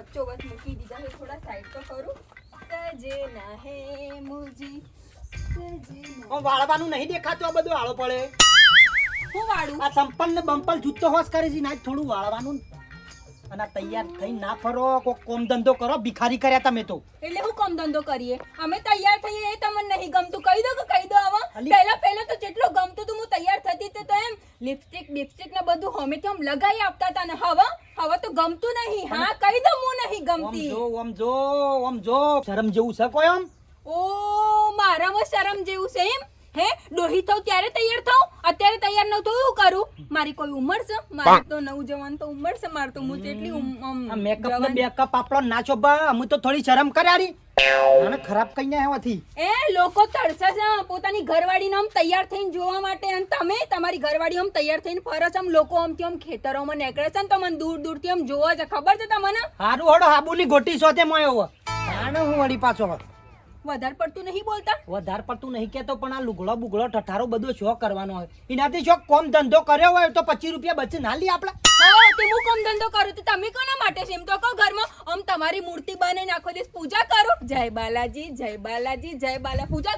વચ્ચો વચ મૂકી દીધા છે, થોડા સાઈડ તો કરું. સજના હે મુજી સજના. વાળવાનું નહીં દેખાતું આ બધું આળો પડે. હું વાળું આ સંપલ ને બંપલ જૂતો હોશ કરે છે ના થોડું વાળવાનું અને આ તૈયાર થઈ ના ફરો કોક કોમ ધંધો કરો ભિખારી કર્યા તમે તો એટલે હું કામ ધંધો કરીએ અમે તૈયાર થઈએ એ તમને નહીં ગમતું કહી દો કે કહી દો આવા અલી. પહેલા તો જેટલો ગમતું તું હું તૈયાર થતી તે તો એમ લિપસ્ટિક ને બધું હમેથી આમ લગાવી આપતા હતા ને હવે તો ગમતું નહીં હા કહી દો હું નહીં ગમતી ઓમ જો શરમ જેવું છે કોઈ આમ ઓ મારામાં શરમ જેવું છે એમ હે ડોહી થઉં ત્યારે તૈયાર થઉં અત્યારે તૈયાર ન થઉં એવું કરું મારી કોઈ ઉંમર છે મારી તો નવજવાન તો ઉંમર છે માર તો હું જેટલી મેકઅપ ને બેકઅપ આપણો નાચો બા અમે તો થોડી શરમ કર્યારી અને ખરાબ કઈ ના હોવાથી એ લોકો તડસે છે પોતાની ઘરવાળીને આમ તૈયાર થઈને જોવા માટે અને તમે તમારી ઘરવાળી આમ તૈયાર થઈને ફરસ આમ લોકો આમથી આમ ખેતરોમાં નીકળે છે ને તમને દૂર દૂરથી આમ જોવા છે ખબર છે તમને હારું હડો હાબુની ગોટી સોતે મોયો આને હું વળી પાછો વધારે પડતું નહીં બોલતા વધારે પડતું નહીં કેતો પણ આ લુગડો બુગડો ઠઠારો બધો શોખ કરવાનો હોય એનાથી શોખ કોમ ધંધો કર્યો હોય તો 25 રૂપિયા બચે ના લી આપણે હા તે હું કામ ધંધો કરું તો તમે કોના માટે છે એમ તો કહો ઘરમાં આમ તમારી મૂર્તિ બનાવીને આખો દિવસ પૂજા કરો જય બાલાજી જય બાલાજી જય બાલા પૂજા